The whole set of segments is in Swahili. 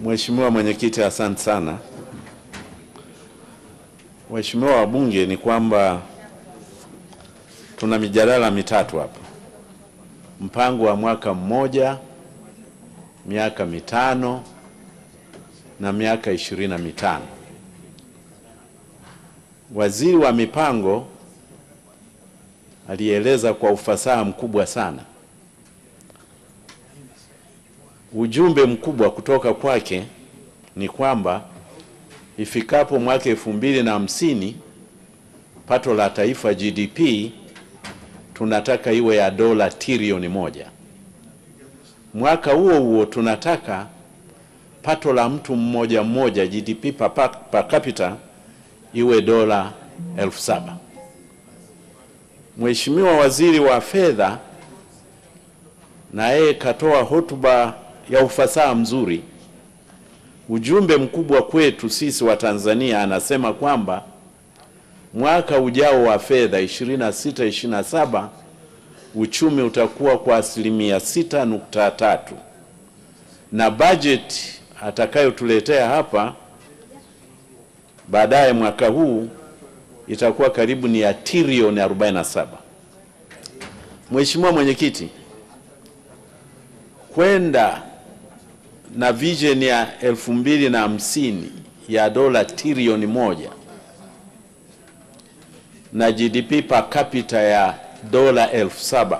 Mheshimiwa Mwenyekiti, asante sana. Mheshimiwa wabunge, ni kwamba tuna mijadala mitatu hapa. Mpango wa mwaka mmoja, miaka mitano na miaka 25. Waziri wa mipango alieleza kwa ufasaha mkubwa sana. Ujumbe mkubwa kutoka kwake ni kwamba ifikapo mwaka 2050 pato la taifa GDP tunataka iwe ya dola trilioni 1. Mwaka huo huo tunataka pato la mtu mmoja mmoja GDP per capita iwe dola 7,000. Mheshimiwa Waziri wa Fedha na yeye katoa hotuba ya ufasaha mzuri. Ujumbe mkubwa kwetu sisi wa Tanzania, anasema kwamba mwaka ujao wa fedha 26-27 uchumi utakuwa kwa 6.3, na budget atakayotuletea hapa baadaye mwaka huu itakuwa karibu ni ya trilioni 47. Mheshimiwa Mwenyekiti, kwenda na vision ya 2050 ya dola trilioni 1 na GDP per capita ya dola 7,000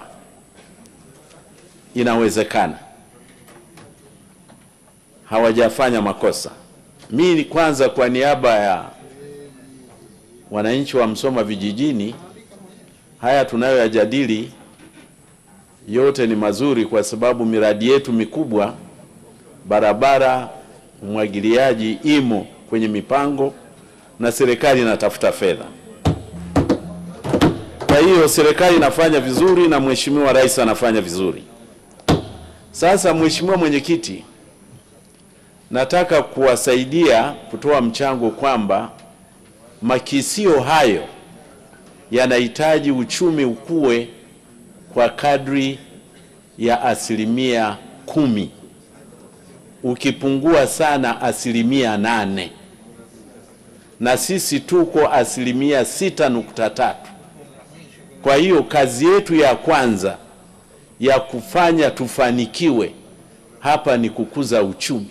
inawezekana. Hawajafanya makosa. Mimi kwanza, kwa niaba ya wananchi wa Msoma vijijini, haya tunayoyajadili yote ni mazuri, kwa sababu miradi yetu mikubwa, barabara, umwagiliaji, imo kwenye mipango na serikali inatafuta fedha. Kwa hiyo serikali inafanya vizuri na Mheshimiwa Rais anafanya vizuri. Sasa Mheshimiwa Mwenyekiti, nataka kuwasaidia kutoa mchango kwamba makisio hayo yanahitaji uchumi ukue kwa kadri ya 10%, ukipungua sana 8%, na sisi tuko 6.3. Kwa hiyo kazi yetu ya kwanza ya kufanya tufanikiwe hapa ni kukuza uchumi.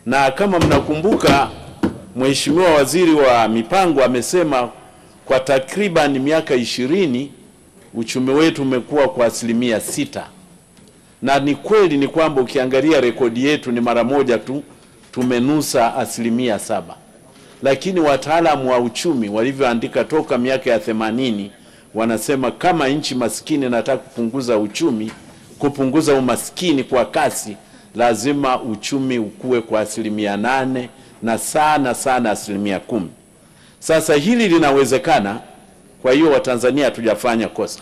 Na kama mnakumbuka, Mheshimiwa Waziri wa Mipango amesema kwa takriban miaka 20 uchumi wetu umekuwa kwa 6%. Na ni kweli ni kwamba ukiangalia rekodi yetu ni mara moja tu tumenusa 7%. Lakini wataalamu wa uchumi walivyoandika toka miaka ya 80 wanasema kama nchi maskini nataka kupunguza uchumi, kupunguza umaskini kwa kasi, lazima uchumi ukue kwa 8% na sana 10%. Sasa hili linawezekana. Kwa hiyo Watanzania hatujafanya kosa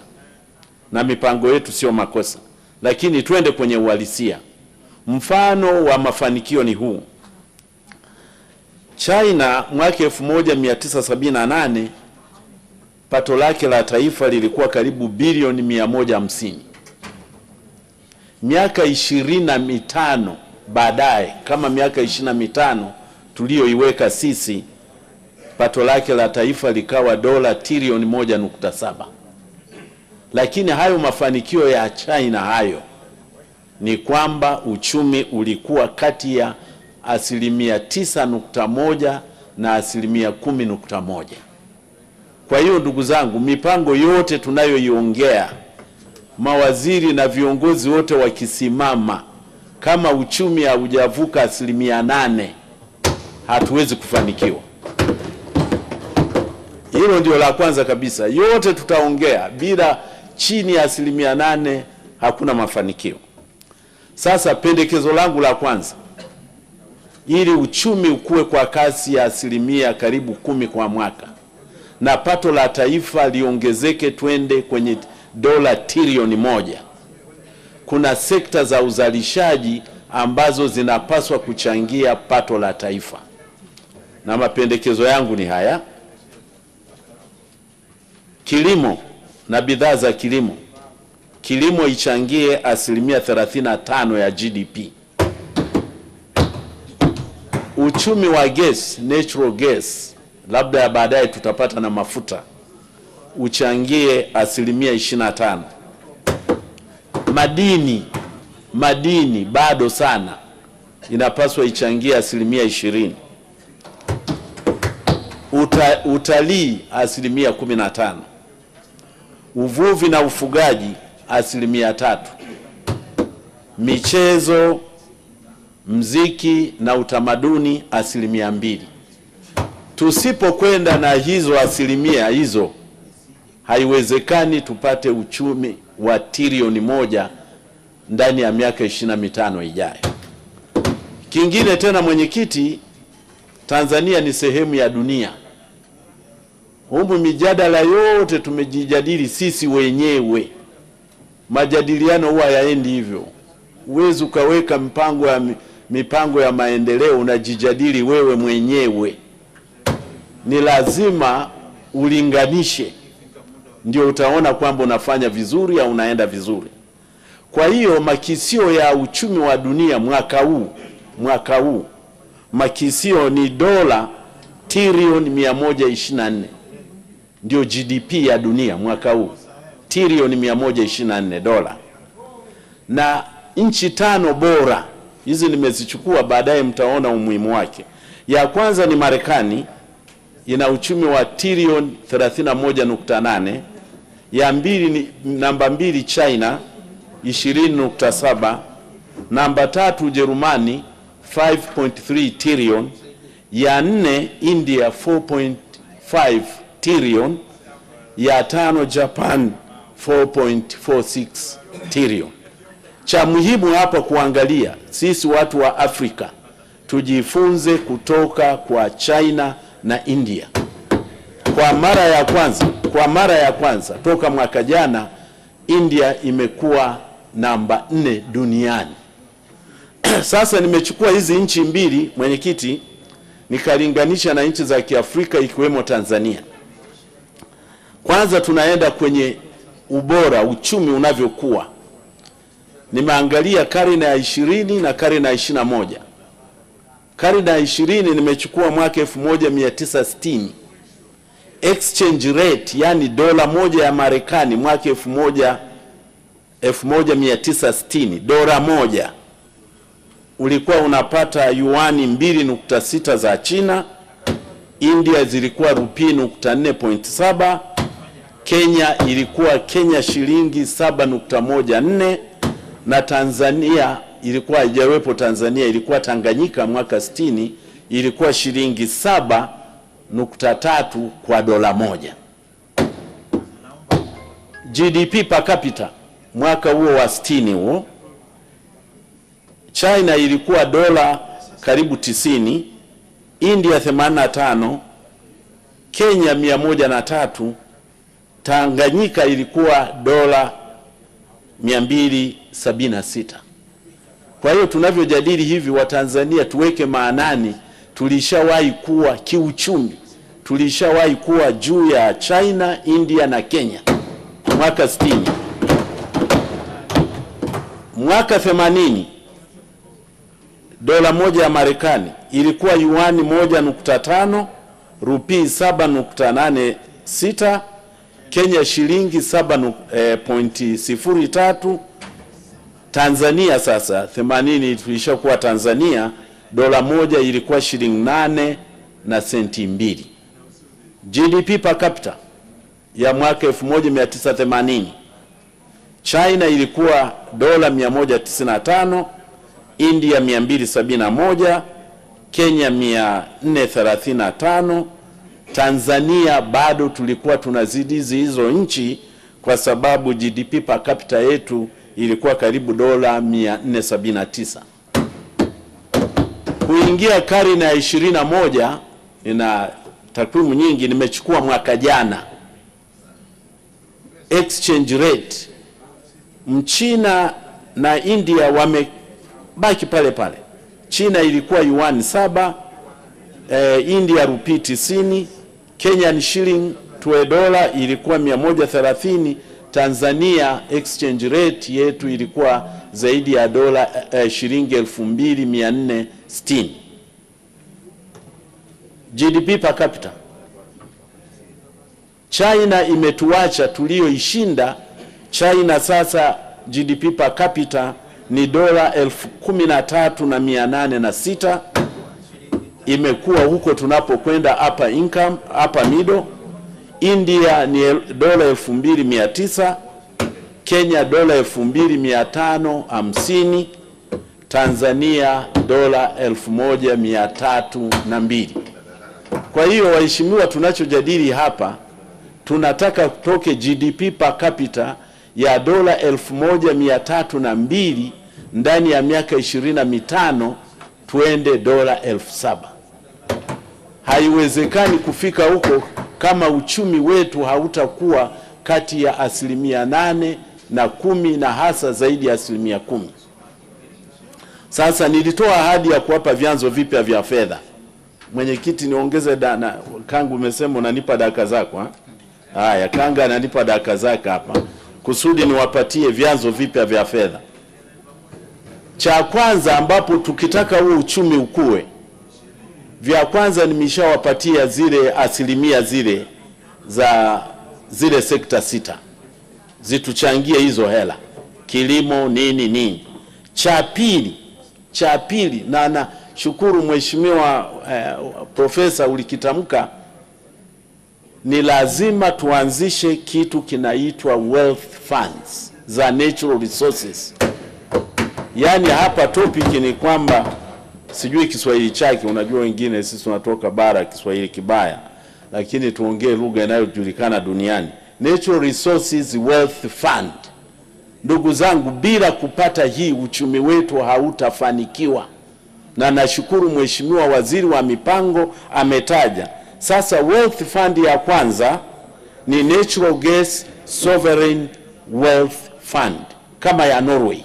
na mipango yetu sio makosa, lakini twende kwenye uhalisia. Mfano wa mafanikio ni huu. China mwaka 1978 pato lake la taifa lilikuwa karibu bilioni 150. Miaka 25 baadaye, kama miaka 25 tulioiweka sisi, pato lake la taifa likawa dola trilioni 1.7. Lakini hayo mafanikio ya China hayo ni kwamba uchumi ulikuwa kati ya 9.1% na 10.1%. Kwa hiyo ndugu zangu, mipango yote tunayoiongea, mawaziri na viongozi wote wakisimama, kama uchumi haujavuka 8%, hatuwezi kufanikiwa. Hilo ndio la kwanza kabisa. Yote tutaongea bila chini ya 8%, hakuna mafanikio. Sasa pendekezo langu la kwanza, ili uchumi ukue kwa kasi ya 10% kwa mwaka na pato la taifa liongezeke twende kwenye dola trilioni 1, kuna sekta za uzalishaji ambazo zinapaswa kuchangia pato la taifa. Na mapendekezo yangu ni haya: kilimo na bidhaa za kilimo. Kilimo ichangie 35% ya GDP. Uchumi wa gas, natural gas, labda baadaye tutapata na mafuta, uchangie 25%. Madini bado sana, inapaswa ichangie 20%. Utalii 15%. Uvuvi na ufugaji 3%. Michezo, mziki na utamaduni 2%. Tusipokwenda na hizo 1% hizo, haiwezekani tupate uchumi wa trilioni 1 ndani ya miaka 25 ijayo. Kingine tena, mwenyekiti, Tanzania ni sehemu ya dunia. Humu mijadala yote tumejijadili sisi wenyewe. Majadiliano huwa yaendi hivyo. Uwezi ukaweka mipango ya maendeleo unajijadili wewe mwenyewe. Ni lazima ulinganishe, ndio utaona kwamba unafanya vizuri au unaenda vizuri. Kwa hiyo makisio ya uchumi wa dunia mwaka huu makisio ni dola trilioni 124. Ndio GDP ya dunia mwaka huu, trilioni 124 dola. Na nchi 5 bora, hizi nimezichukua, baadaye mtaona umuhimu wake. Ya kwanza ni Marekani, ina uchumi wa trilioni 31.8. Ya namba 2 China 20.7. Namba 3 Ujerumani 5.3 trillion. Ya 4 India 4.5 trillion. Ya 5 Japan 4.46 trillion. Cha muhimu hapa kuangalia, sisi watu wa Afrika tujifunze kutoka kwa China na India. Kwa mara ya kwanza toka mwaka jana, India imekuwa namba 4 duniani. Sasa nimechukua hizi nchi mbili, mwenyekiti, nikalinganisha na nchi za Kiafrika ikiwemo Tanzania. Kwanza tunaenda kwenye ubora, uchumi unavyokuwa. Nimeangalia karne ya 20 na karne ya 21. Karne ya 20 nimechukua mwaka 1960. Exchange rate, yani dola moja ya Marekani mwaka 1960, dola moja ulikuwa unapata yuani 2.6 za China. India zilikuwa rupii 4.7. Kenya ilikuwa shilingi 7.14, na Tanzania ilikuwa haijawepo. Tanzania ilikuwa Tanganyika mwaka 60, ilikuwa shilingi 7.3 kwa dola moja. GDP per capita mwaka huo wa 60 huo, China ilikuwa dola karibu 90, India 85, Kenya 103, Tanganyika ilikuwa dola 276. Kwa hiyo tunavyojadili hivi, wa Tanzania tuweke maanani, tulishawahi kuwa kiuchumi, tulishawahi kuwa juu ya China, India na Kenya mwaka 60. Mwaka 80 dola moja ya Marekani ilikuwa yuani 1.5, rupii 7.86, Kenya shilingi 7.03. Tanzania sasa 80 tulishakuwa Tanzania, dola moja ilikuwa shilingi 8 na senti 2. GDP per capita ya mwaka 1980, China ilikuwa dola 195, India 271, Kenya 435. Tanzania bado tulikuwa tunazidi hizo nchi kwa sababu GDP per capita yetu ilikuwa karibu dola 479. Kuingia karne ya 21, ina takwimu nyingi, nimechukua mwaka jana. Exchange rate, Mchina na India wamebaki pale pale. China ilikuwa yuan 7, India rupii 90, Kenyan shilling to dola ilikuwa 130. Tanzania exchange rate yetu ilikuwa zaidi ya dola shilingi 2460. GDP per capita. China imetuacha, tulioishinda. China sasa GDP per capita ni $13,806. Imekuwa huko tunapokwenda upper income, upper middle. India ni $2,900, Kenya $2,550, Tanzania $1,302. Kwa hiyo waheshimiwa, tunachojadili hapa, tunataka kutoke GDP per capita ya $1,302 ndani ya miaka 25 tuende $7,000. Haiwezekani kufika huko kama uchumi wetu hautakuwa kati ya 8% na 10%, na hasa zaidi ya 10%. Sasa nilitoa ahadi ya kuwapa vyanzo vipya vya fedha. Mwenyekiti, niongeze dana. Kangu umesema unanipa dakika zako, ha? Haya, Kanga ananipa dakika zake hapa kusudi niwapatie vyanzo vipya vya fedha. Cha kwanza, ambapo tukitaka huu uchumi ukue, vya kwanza nimeshawapatia zile asilimia zile za zile sekta 6 zituchangie hizo hela, kilimo nini. Cha pili, na shukuru mheshimiwa profesa ulikitamka, ni lazima tuanzishe kitu kinaitwa wealth funds za natural resources. Yani hapa topic ni kwamba, sijui Kiswahili chake, unajua wengine sisi tunatoka bara Kiswahili kibaya, lakini tuongee lugha inayojulikana duniani. Natural Resources Wealth Fund. Ndugu zangu, bila kupata hii uchumi wetu hautafanikiwa. Na nashukuru mheshimiwa waziri wa mipango ametaja. Sasa wealth fund ya kwanza ni Natural Gas Sovereign Wealth Fund kama ya Norway.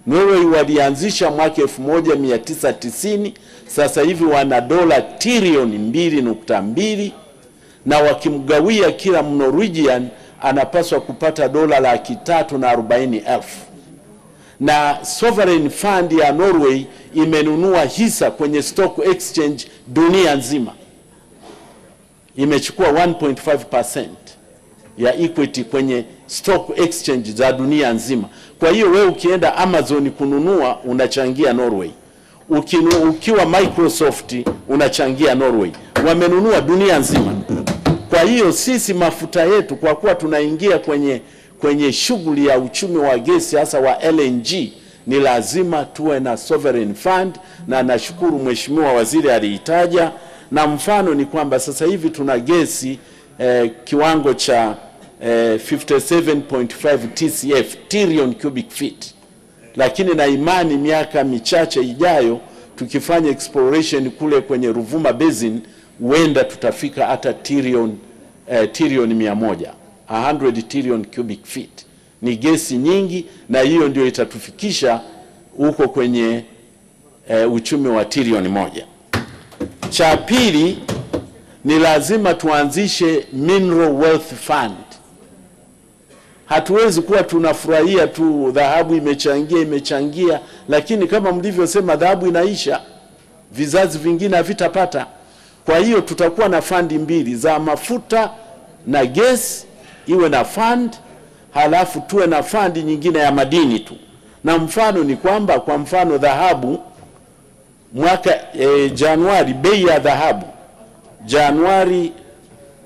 Norway walianzisha mwaka 1990, sasa hivi wana $2.2 trilioni, na wakimgawia kila Norwegian anapaswa kupata $340,000. Na Sovereign Fund ya Norway imenunua hisa kwenye stock exchange dunia nzima. Imechukua 1.5% ya equity kwenye stock exchange za dunia nzima. Kwa hiyo wewe ukienda Amazon kununua unachangia Norway. Ukiwa Microsoft unachangia Norway. Wamenunua dunia nzima. Kwa hiyo sisi mafuta yetu, kwa kuwa tunaingia kwenye shughuli ya uchumi wa gesi hasa wa LNG, ni lazima tuwe na sovereign fund, na nashukuru mheshimiwa waziri aliitaja. Na mfano ni kwamba sasa hivi tuna gesi kiwango cha 57.5 TCF, trillion cubic feet. Lakini na imani miaka michache ijayo tukifanya exploration kule kwenye Ruvuma Basin, huenda tutafika hata trillion 100 trillion cubic feet. Ni gesi nyingi, na hiyo ndio itatufikisha huko kwenye uchumi wa trilioni 1. Cha pili, ni lazima tuanzishe Mineral Wealth Fund. Hatuwezi kuwa tunafurahia tu dhahabu imechangia, lakini kama mlivyosema dhahabu inaisha, vizazi vingine havitapata. Kwa hiyo tutakuwa na fund mbili za mafuta na gas, iwe na fund, halafu tuwe na fund nyingine ya madini tu. Na mfano ni kwamba, kwa mfano dhahabu, mwaka Januari, bei ya dhahabu Januari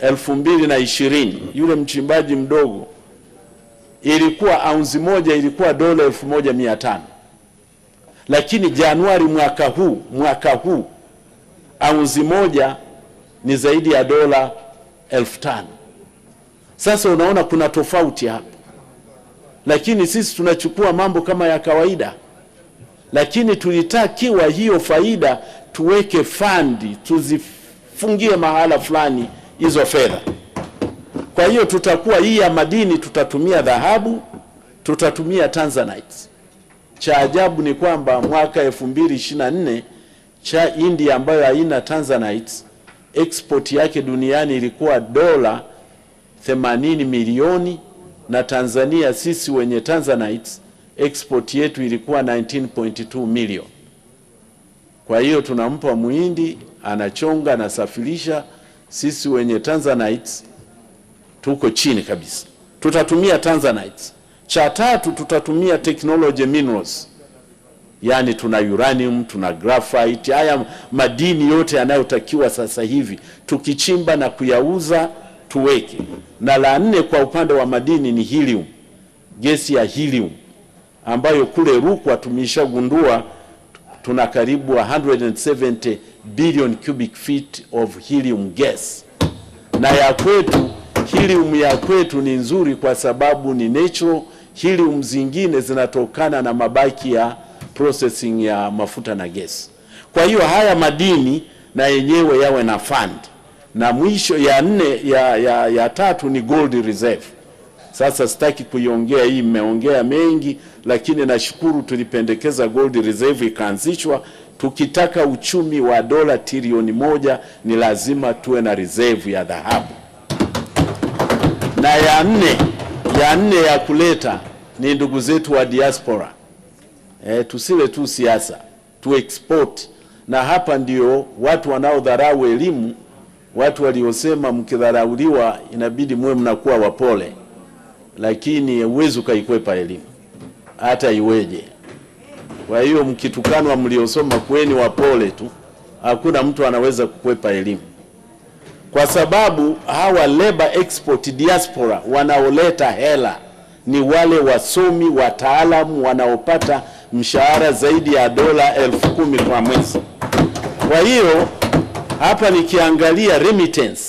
2020, yule mchimbaji mdogo, ilikuwa ounce moja ilikuwa $1,500. Lakini Januari mwaka huu ounce moja ni zaidi ya $5,000. Sasa unaona kuna tofauti hapa. Lakini sisi tunachukua mambo kama ya kawaida. Lakini tulitakiwa hiyo faida tuweke fund, tuzifungie mahala fulani hizo fedha. Kwa hiyo tutakuwa hii ya madini tutatumia dhahabu, tutatumia tanzanite. Cha ajabu ni kwamba mwaka 2024 cha India ambayo haina tanzanite, export yake duniani ilikuwa $80 milioni, na Tanzania sisi wenye tanzanite export yetu ilikuwa 19.2 milioni. Kwa hiyo tunampa Muhindi anachonga, anasafirisha. Sisi wenye tanzanites tuko chini kabisa, tutatumia tanzanites. Cha tatu, tutatumia technology minerals, yani tuna uranium, tuna graphite, haya madini yote yanayotakiwa sasa hivi tukichimba na kuyauza tuweke. Na la nne kwa upande wa madini ni helium, gesi ya helium ambayo kule Rukwa tumeshagundua tuna karibu 170 billion cubic feet of helium gas. Na ya kwetu, helium ya kwetu ni nzuri kwa sababu ni natural. Helium zingine zinatokana na mabaki ya processing ya mafuta na gesi. Kwa hiyo haya madini na yenyewe yawe na fund. Na mwisho ya nne ya tatu ni gold reserve. Sasa sitaki kuiongea hii, mmeongea mengi, lakini nashukuru tulipendekeza gold reserve ikaanzishwa. Tukitaka uchumi wa dola trilioni 1 ni lazima tuwe na reserve ya dhahabu. Na ya nne ya kuleta ni ndugu zetu wa diaspora. Tusile tu siasa, tu export. Na hapa ndio watu wanaodharau elimu, watu waliosema mkidharauliwa inabidi muwe mnakuwa wapole, lakini uwezo kaikwepa elimu hata iweje. Kwa hiyo mkitukanwa mliosoma kweni wapole tu, hakuna mtu anaweza kukwepa elimu, kwa sababu hawa labor export diaspora wanaoleta hela ni wale wasomi wataalamu wanaopata mshahara zaidi ya dola 10,000 kwa mwezi. Kwa hiyo hapa nikiangalia remittance,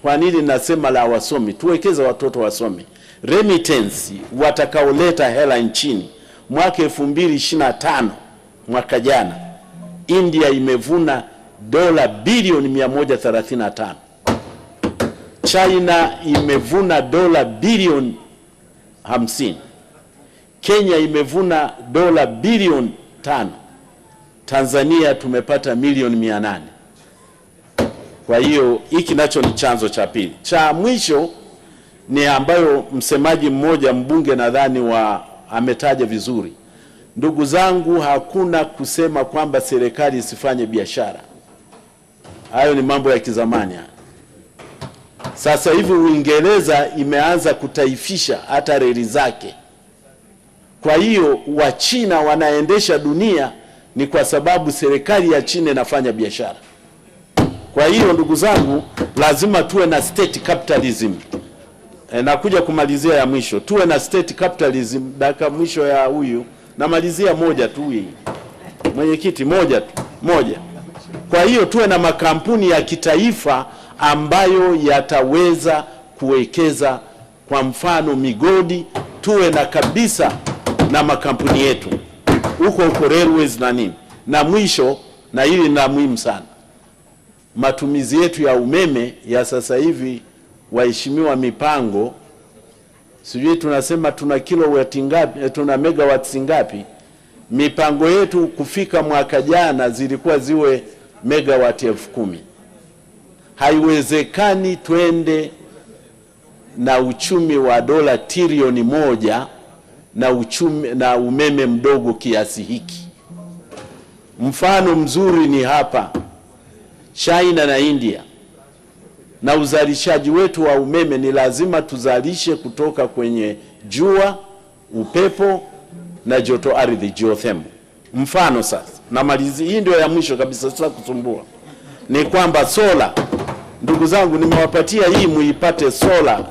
kwa nini nasema la wasomi? Tuwekeze watoto wasomi. Remittance watakaoleta hela nchini mwaka 2025, mwaka jana, India imevuna dola bilioni 135. China imevuna dola bilioni 50. Kenya imevuna dola bilioni 5. Tanzania tumepata milioni 800. Kwa hiyo hiki nacho ni chanzo cha pili. Cha mwisho ni ambayo msemaji mmoja mbunge nadhani ametaja vizuri. Ndugu zangu, hakuna kusema kwamba serikali isifanye biashara. Hayo ni mambo ya kizamani. Sasa hivi Uingereza imeanza kutaifisha hata reli zake. Kwa hiyo Wachina wanaendesha dunia ni kwa sababu serikali ya China inafanya biashara. Kwa hiyo ndugu zangu, lazima tuwe na state capitalism. Nakuja kumalizia ya mwisho. Tuwe na state capitalism. Dakika mwisho ya huyu namalizia moja tu hii. Mwenyekiti, moja. Kwa hiyo tuwe na makampuni ya kitaifa ambayo yataweza kuwekeza, kwa mfano migodi, tuwe na kabisa na makampuni yetu huko railways na nini. Na mwisho, na hili ni muhimu sana, matumizi yetu ya umeme ya sasa hivi, waheshimiwa mipango, sijui tunasema tuna kilowati ngapi, tuna megawatts ngapi. Mipango yetu kufika mwaka jana zilikuwa ziwe megawati 10,000. Haiwezekani twende na uchumi wa dola trilioni 1 na umeme mdogo kiasi hiki. Mfano mzuri ni hapa China na India. Na uzalishaji wetu wa umeme ni lazima tuzalishe kutoka kwenye jua, upepo na joto ardhi, geothermal. Mfano sasa, na malizi hii ndio ya mwisho kabisa, sasa kusumbua, ni kwamba sola. Ndugu zangu, nimewapatia hii muipate solar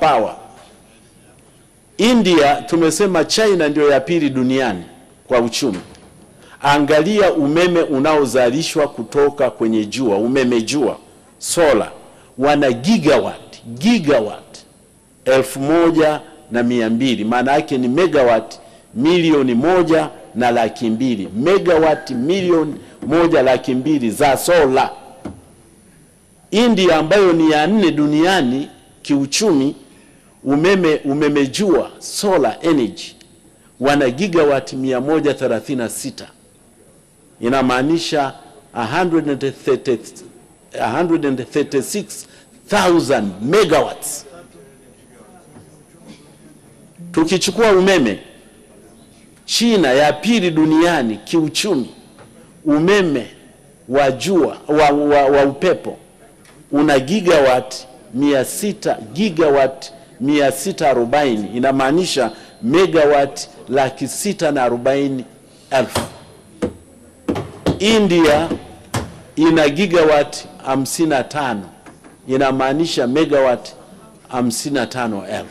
power. India tumesema China ndio ya pili duniani kwa uchumi. Angalia umeme unaozalishwa kutoka kwenye jua, umeme jua, solar, wana gigawatt 1,200. Maana yake ni megawatt 1,200,000. Megawatt 1,200,000 za solar. India ambayo ni ya 4 duniani kiuchumi, umeme jua, solar energy, wana gigawatt 136. Inamaanisha 136,000 megawatts. Tukichukua umeme, China ya pili duniani kiuchumi, umeme wa jua wa upepo una gigawati 640, inamaanisha megawati 640,000. India ina gigawati 55, inamaanisha megawati 55,000.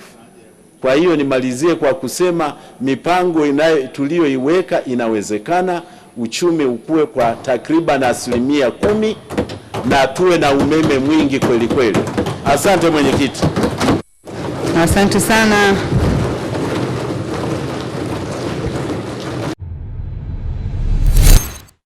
Kwa hiyo nimalizie kwa kusema mipango tuliyoiweka inawezekana, uchumi ukue kwa takriban 10% na tuwe na umeme mwingi kweli kweli. Asante mwenyekiti. Asante sana.